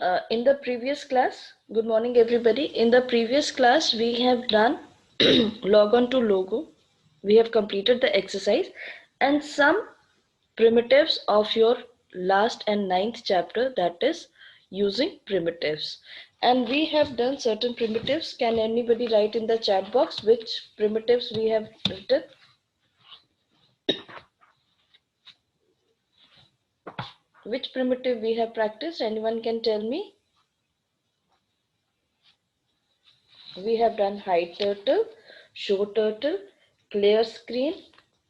In the previous class, good morning everybody. In the previous class, we have done log on to logo. We have completed the exercise and some primitives of your last and ninth chapter, that is using primitives. And we have done certain primitives. Can anybody write in the chat box which primitives we have written? Which primitive we have practiced? Anyone can tell me? We have done hide turtle, show turtle, clear screen,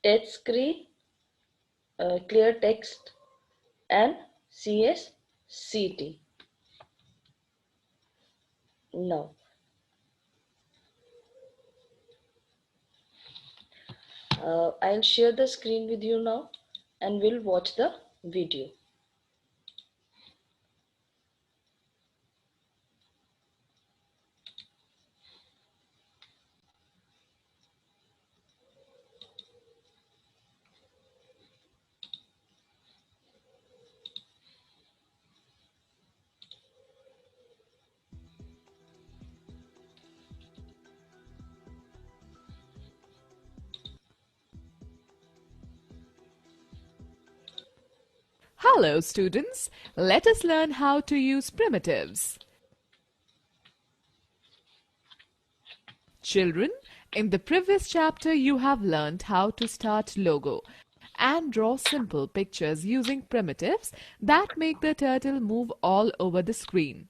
touch screen, clear text, and CSCT. Now, I'll share the screen with you now and we'll watch the video. Hello students, let us learn how to use primitives. Children, in the previous chapter you have learned how to start logo and draw simple pictures using primitives that make the turtle move all over the screen.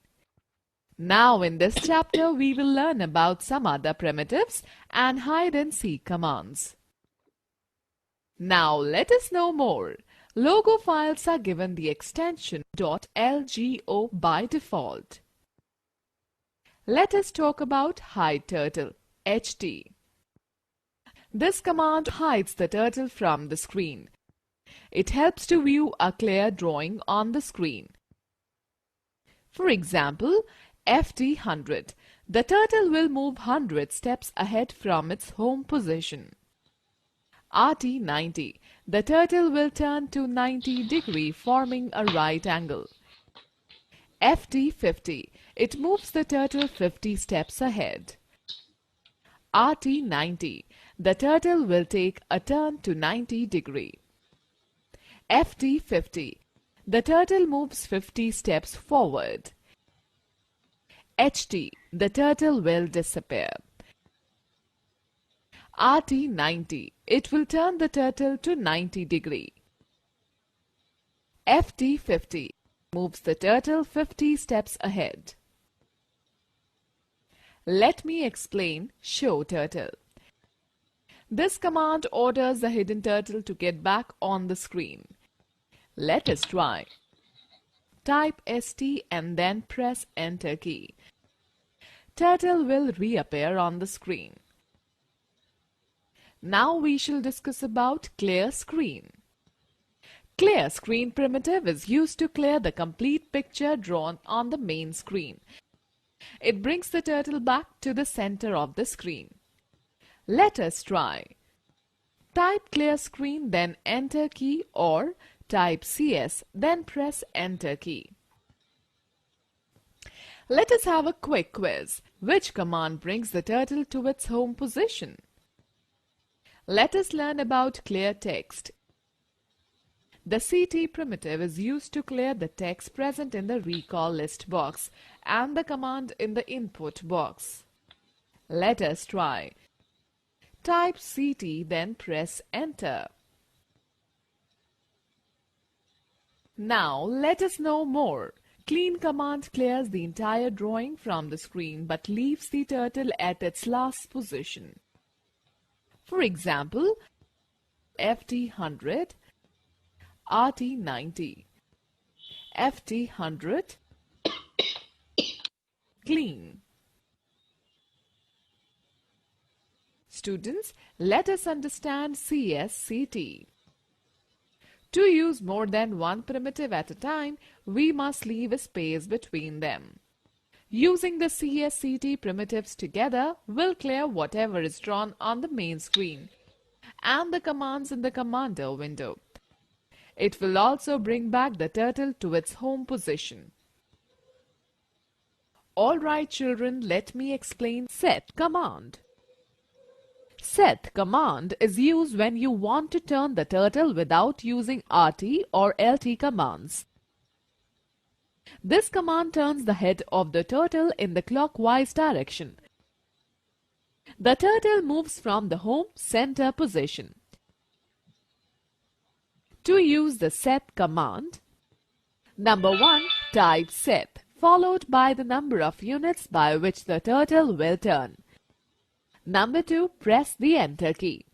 Now in this chapter we will learn about some other primitives and hide and seek commands. Now let us know more. Logo files are given the extension .lgo by default. Let us talk about hide turtle, HT. This command hides the turtle from the screen. It helps to view a clear drawing on the screen. For example, FT100. The turtle will move 100 steps ahead from its home position. RT90. The turtle will turn to 90 degree forming a right angle. FT50. It moves the turtle 50 steps ahead. RT90. The turtle will take a turn to 90 degree. FT50. The turtle moves 50 steps forward. HT. The turtle will disappear. RT90. It will turn the turtle to 90 degree. FT50 moves the turtle 50 steps ahead. Let me explain show turtle. This command orders the hidden turtle to get back on the screen. Let us try. Type ST and then press Enter key. Turtle will reappear on the screen. Now we shall discuss about clear screen. Clear screen primitive is used to clear the complete picture drawn on the main screen. It brings the turtle back to the center of the screen. Let us try. Type clear screen then Enter key or type CS then press Enter key. Let us have a quick quiz. Which command brings the turtle to its home position? Let us learn about clear text. The CT primitive is used to clear the text present in the recall list box and the command in the input box. Let us try. Type CT then press Enter. Now let us know more. Clean command clears the entire drawing from the screen but leaves the turtle at its last position. For example, FT100, RT90, FT100, clean. Students, let us understand CSCT. To use more than one primitive at a time, we must leave a space between them. Using the CSCT primitives together will clear whatever is drawn on the main screen and the commands in the commander window. It will also bring back the turtle to its home position. Alright children, let me explain set command. Set command is used when you want to turn the turtle without using RT or LT commands. This command turns the head of the turtle in the clockwise direction. The turtle moves from the home center position. To use the set command, number 1, type set, followed by the number of units by which the turtle will turn. Number 2, press the enter key.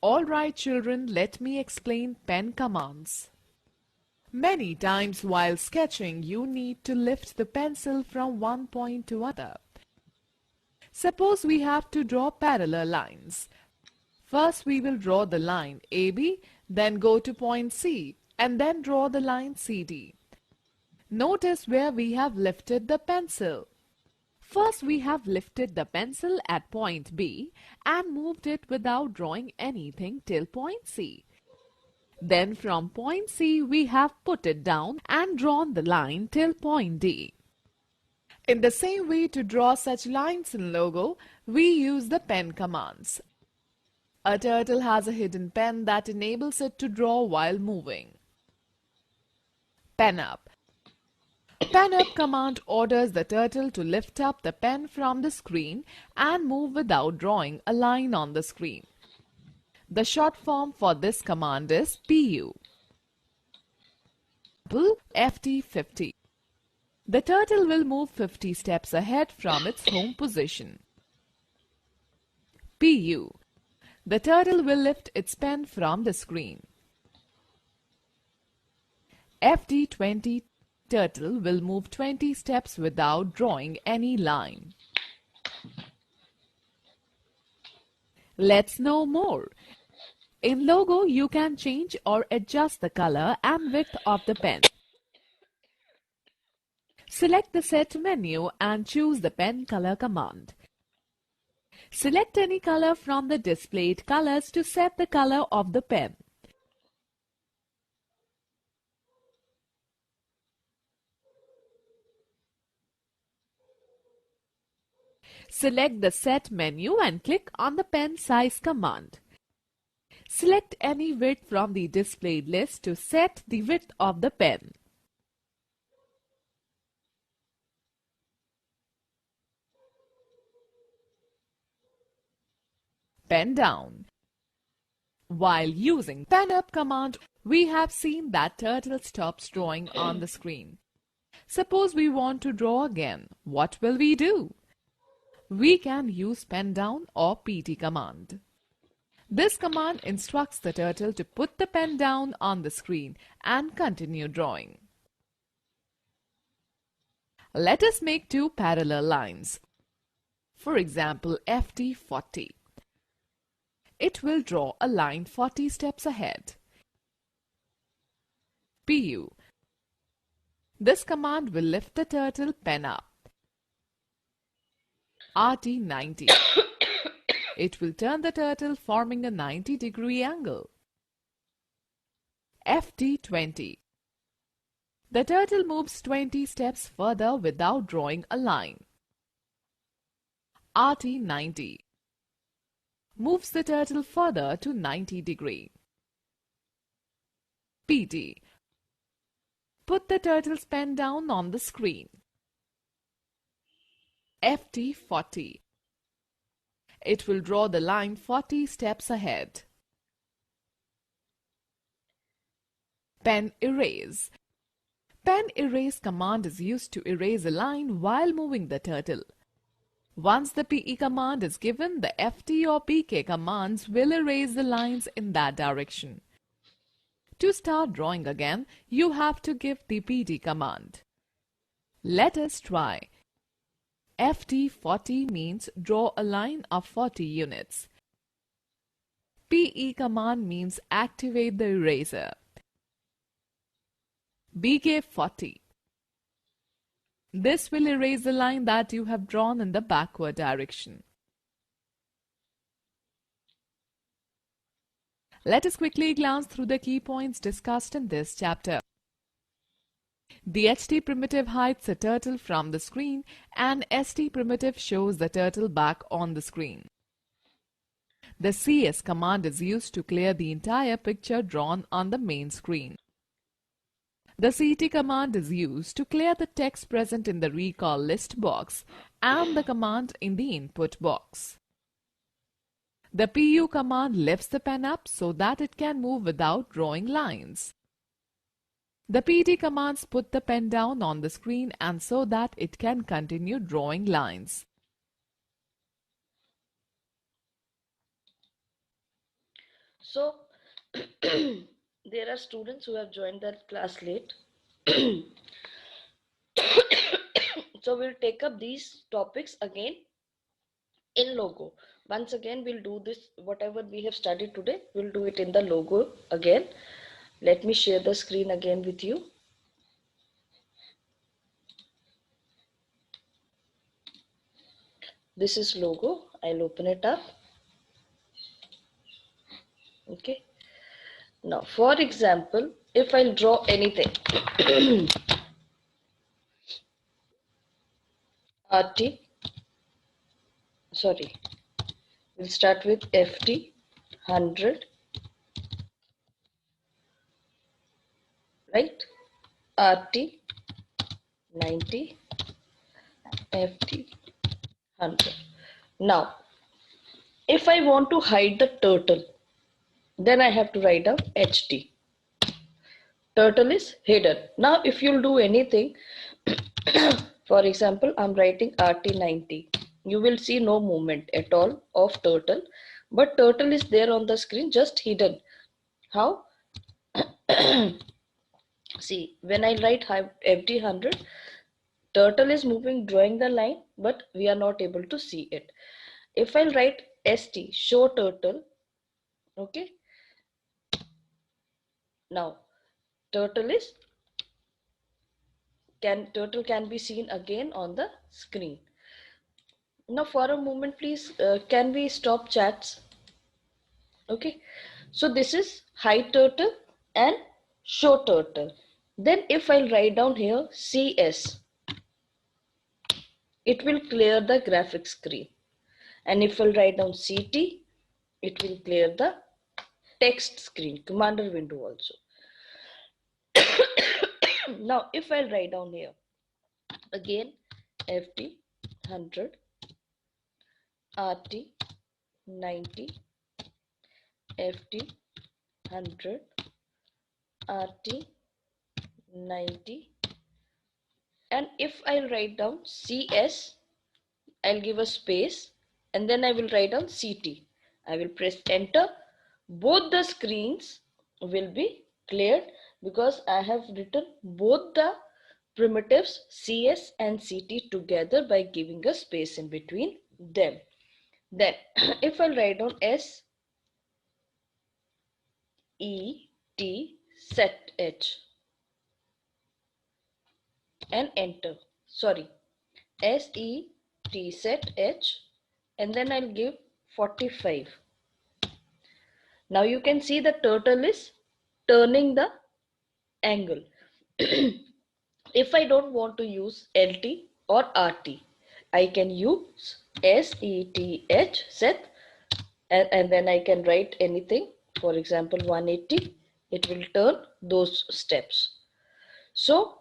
Alright children, let me explain pen commands. Many times while sketching, you need to lift the pencil from one point to other. Suppose we have to draw parallel lines. First we will draw the line AB, then go to point C, and then draw the line CD. Notice where we have lifted the pencil. First we have lifted the pencil at point B and moved it without drawing anything till point C. Then from point C we have put it down and drawn the line till point D. In the same way, to draw such lines in logo, we use the pen commands. A turtle has a hidden pen that enables it to draw while moving. Pen up. Pen up command orders the turtle to lift up the pen from the screen and move without drawing a line on the screen. The short form for this command is PU. FT50. The turtle will move 50 steps ahead from its home position. PU. The turtle will lift its pen from the screen. FT20. Turtle will move 20 steps without drawing any line. Let's know more. In logo, you can change or adjust the color and width of the pen. Select the Set menu and choose the Pen Color command. Select any color from the displayed colors to set the color of the pen. Select the Set menu and click on the Pen Size command. Select any width from the displayed list to set the width of the pen. Pen down. While using pen up command, we have seen that turtle stops drawing on the screen. Suppose we want to draw again. What will we do? We can use pen down or PT command. This command instructs the turtle to put the pen down on the screen and continue drawing. Let us make two parallel lines. For example, FT40. It will draw a line 40 steps ahead. PU. This command will lift the turtle pen up. RT90. It will turn the turtle forming a 90-degree angle. FT20. The turtle moves 20 steps further without drawing a line. RT90. Moves the turtle further to 90 degree. PT. Put the turtle's pen down on the screen. FT40. It will draw the line 40 steps ahead. Pen erase. Pen erase command is used to erase a line while moving the turtle. Once the PE command is given, the FT or PK commands will erase the lines in that direction. To start drawing again, you have to give the PT command. Let us try. FT40 means draw a line of 40 units. PE command means activate the eraser. BK40. This will erase the line that you have drawn in the backward direction. Let us quickly glance through the key points discussed in this chapter. The HT primitive hides a turtle from the screen and ST primitive shows the turtle back on the screen. The CS command is used to clear the entire picture drawn on the main screen. The CT command is used to clear the text present in the recall list box and the command in the input box. The PU command lifts the pen up so that it can move without drawing lines. The PT commands put the pen down on the screen and so that it can continue drawing lines. So there are students who have joined that class late. So we'll take up these topics again in logo. Once again, we'll do this, whatever we have studied today, we'll do it in the logo again. Let me share the screen again with you. This is logo. I'll open it up. Okay. Now, for example, if I'll draw anything, RT, sorry, we'll start with FT 100, right? RT 90, FT 100. Now, if I want to hide the turtle, then I have to write down HT. Turtle is hidden. Now, if you'll do anything, for example, I'm writing RT90. You will see no movement at all of turtle, but turtle is there on the screen, just hidden. How? See, when I write FT100, turtle is moving, drawing the line, but we are not able to see it. If I write ST, show turtle, okay. Now, turtle can be seen again on the screen. Now, for a moment, please, can we stop chats? Okay. So this is hide turtle and show turtle. Then if I write down here CS, it will clear the graphic screen. And if I write down CT, it will clear the text screen, commander window also. Now, if I write down here, again, FT 100, RT 90, FT 100, RT 90, and if I write down CS, I'll give a space and then I will write down CT. I will press enter. Both the screens will be cleared because I have written both the primitives CS and CT together by giving a space in between them. Then if I write down S E T set H and enter. Sorry, SET set H and then I'll give 45. Now you can see the turtle is turning the angle. If I don't want to use LT or RT, I can use SETH set and then I can write anything. For example, 180, it will turn those steps. So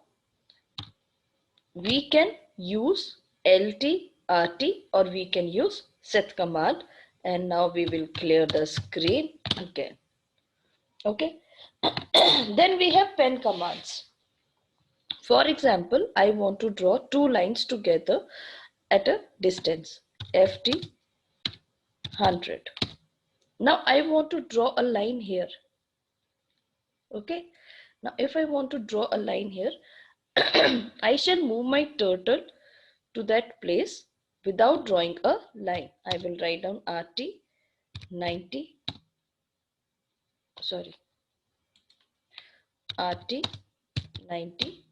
we can use LT, RT or we can use set command, and now we will clear the screen again. Okay. Then we have pen commands. For example, I want to draw two lines together at a distance FT 100. Now I want to draw a line here. Okay. Now if I want to draw a line here, I shall move my turtle to that place without drawing a line. I will write down RT 90, sorry, RT 90.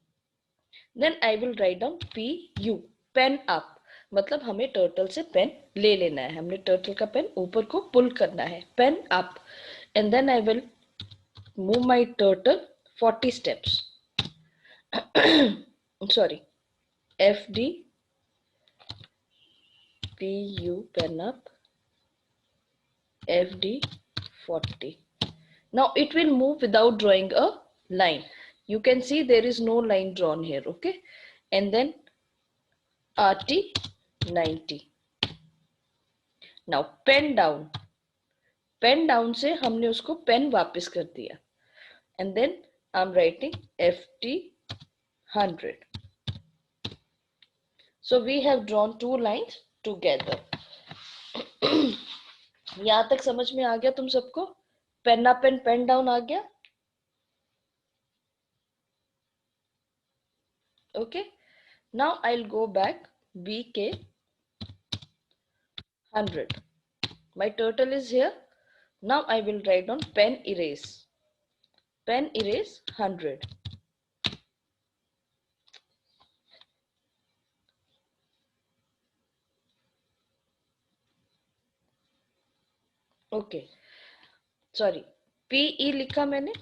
Then I will write down PU, pen up. मतलब हमें turtle से pen ले लेना है, हमने turtle का pen ऊपर को पुल करना है, pen up, and then I will move my turtle 40 steps. sorry, FD, PU, pen up, FD 40. Now it will move without drawing a line. You can see there is no line drawn here, okay? And then RT 90. Now pen down. Pen down से हमने उसको pen वापस कर दिया. And then I'm writing FT 100. So we have drawn two lines together. यहाँ तक समझ में आ गया तुम सबको? Pen up and pen down आ गया? Okay. Now I'll go back. BK 100. My turtle is here. Now I will write down pen erase. Pen erase 100. Okay. Sorry. PE लिखा मैंने.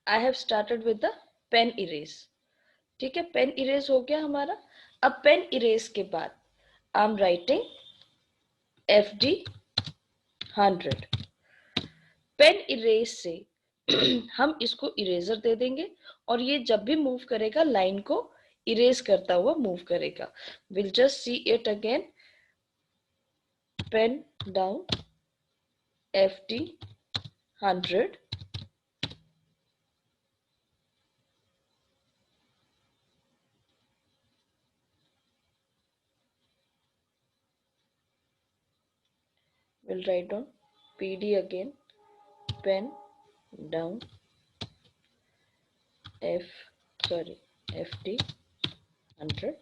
I have started with the pen erase. ठीक है, pen erase हो गया हमारा. अब pen erase के बाद I am writing FD 100. Pen erase से हम इसको इरेजर दे देंगे और ये जब भी मूव करेगा लाइन को इरेज करता हुआ मूव करेगा. Will just see it again. Pen down FD 100. We'll write down PD again. Pen down FD 100.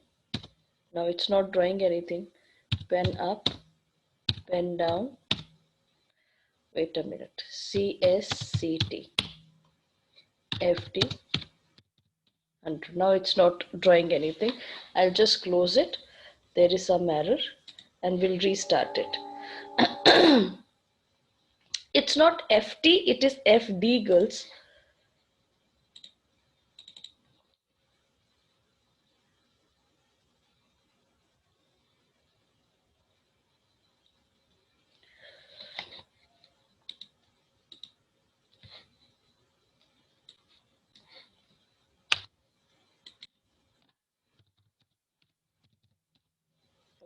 Now it's not drawing anything. Pen up, pen down. Wait a minute. CSCT FD 100. Now it's not drawing anything. I'll just close it. There is some error and we'll restart it. It's not FT, it is FD, girls.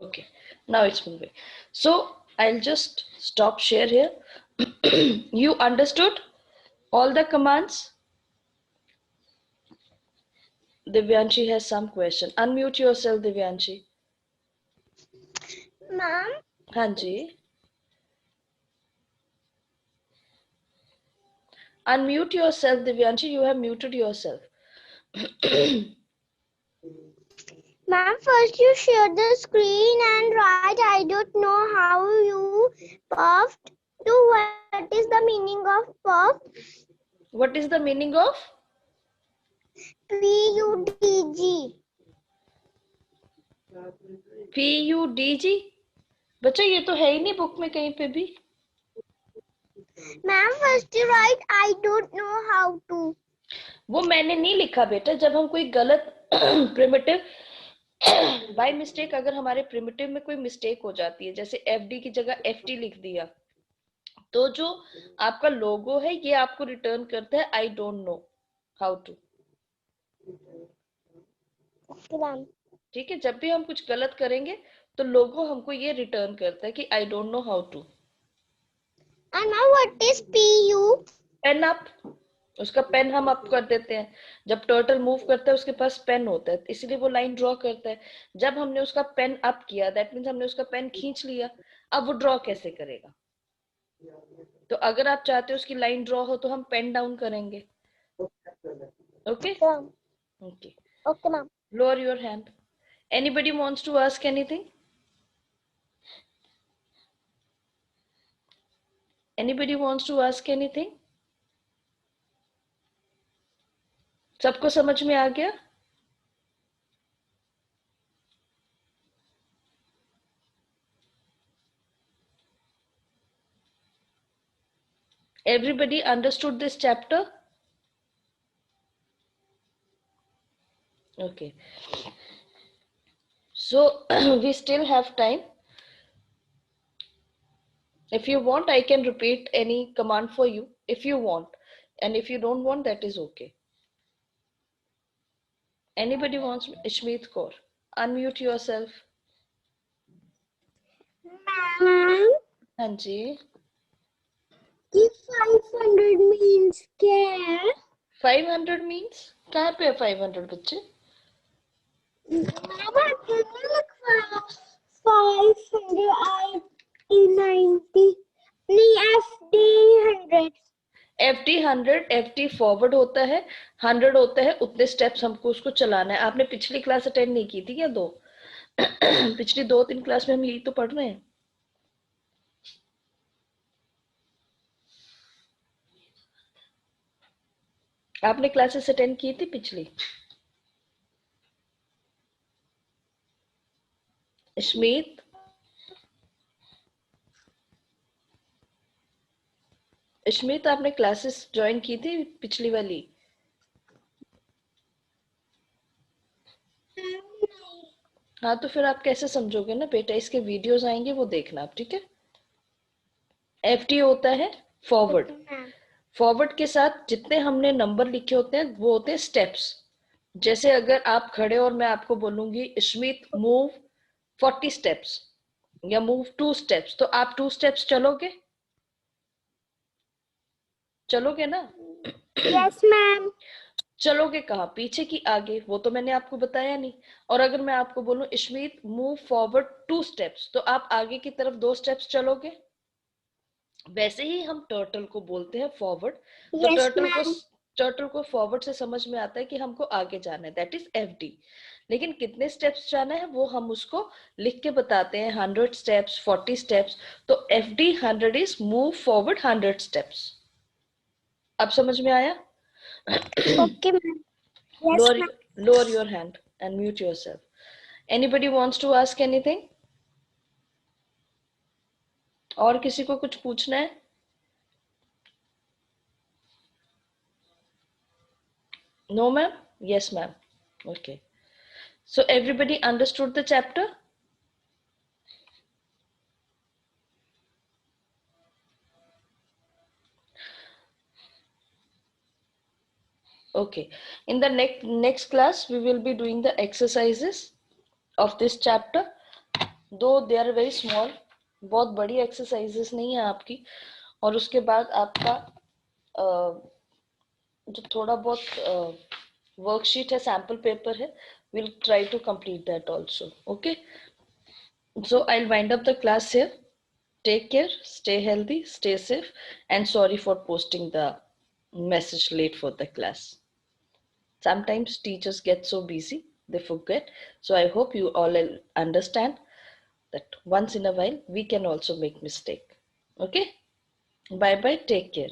Okay, now it's moving. So I'll just stop share here. You understood all the commands? Divyanshi has some question. Unmute yourself, Divyanshi. Ma'am, Hanji. Unmute yourself, Divyanshi. You have muted yourself. ma'am, first you share the screen and write, I don't know how you puffed. Do what is the meaning of puff? What is the meaning of? PUDG. PUDG? बच्चा ये तो है ही नहीं book में कहीं पे भी. Ma'am, first you write, I don't know how to. वो मैंने नहीं लिखा बेटा. जब हम कोई गलत प्रिमिटिव बाय मिस्टेक अगर हमारे प्रिमिटिव में कोई मिस्टेक हो जाती है, जैसे FD की जगह FT लिख दिया, तो जो आपका लोगो है ये आपको रिटर्न करता है I don't know how to. Okay, ma'am. ठीक है, जब भी हम कुछ गलत करेंगे तो लोगो हमको ये रिटर्न करता है कि I don't know how to. And now what is PU? Pen up. उसका पेन हम अप कर देते हैं. जब टर्टल मूव करता है उसके पास पेन होता है, इसलिए वो लाइन ड्रॉ करता है. जब हमने उसका पेन अप किया, दैट मीन्स हमने उसका पेन खींच लिया. अब वो ड्रॉ कैसे करेगा? तो अगर आप चाहते हो उसकी लाइन ड्रॉ हो तो हम पेन डाउन करेंगे. Okay okay. Okay, ma'am. Lower your hand. Anybody wants to ask anything? Anybody wants to ask anything? सबको समझ में आ गया? Everybody understood this chapter? Okay. So we still have time. If you want, I can repeat any command for you if you want. And if you don't want, that is okay. Anybody wants Ishmeet Kaur? Unmute yourself. Ma'am हाँ जी. ये 500 means क्या है? 500 means? कहाँ पे है 500 बच्चे? Ma'am आपने लिखवाया 500 90 नहीं FD 100 FD 100, FD फॉरवर्ड होता है, 100 होता है, उतने स्टेप्स हमको उसको चलाना है. आपने पिछली क्लास अटेंड नहीं की थी क्या? पिछली 2-3 क्लास में हम यही तो पढ़ रहे हैं. आपने क्लासेस अटेंड की थी पिछली? स्मित, स्मित आपने क्लासेस ज्वाइन की थी पिछली वाली? हाँ, तो फिर आप कैसे समझोगे ना बेटा? इसके वीडियोस आएंगे, वो देखना आप, ठीक है? FD होता है फॉरवर्ड. फॉरवर्ड के साथ जितने हमने नंबर लिखे होते हैं वो होते हैं स्टेप्स. जैसे अगर आप खड़े और मैं आपको बोलूंगी स्मित मूव 40 स्टेप्स या मूव 2 स्टेप्स, तो आप 2 स्टेप्स चलोगे? चलोगे ना? यस मैम चलोगे कहाँ? पीछे की आगे? वो तो मैंने आपको बताया नहीं. और अगर मैं आपको बोलूं स्मित मूव फॉरवर्ड 2 स्टेप्स, तो आप आगे की तरफ 2 स्टेप्स चलोगे? वैसे ही हम टर्टल को बोलते हैं फॉरवर्ड. तो यस टर्टल को फॉरवर्ड से समझ में आता है कि हमको आगे जाना है, दैट इज FD. लेकिन कितने स्टेप्स जाना है वो हम उसको लिख के बताते हैं, 100 स्टेप्स, 40 स्टेप्स. तो FD 100 is move forward 100 steps. अब समझ में आया? Okay ma'am yes lower ma'am lower your hand and mute yourself. Anybody wants to ask anything? और किसी को कुछ पूछना है? No ma'am? Yes ma'am. Okay. So everybody understood the chapter? Okay. In the next class, we will be doing the exercises of this chapter. Though they are very small, बहुत बड़ी exercises नहीं है आपकी. और उसके बाद आपका जो थोड़ा बहुत worksheet है, sample paper है, we'll try to complete that also. Okay. So I'll wind up the class here. Take care, stay healthy, stay safe, and sorry for posting the message late for the class. Sometimes teachers get so busy, they forget. So I hope you all understand that once in a while we can also make mistake. Okay? Bye bye, take care.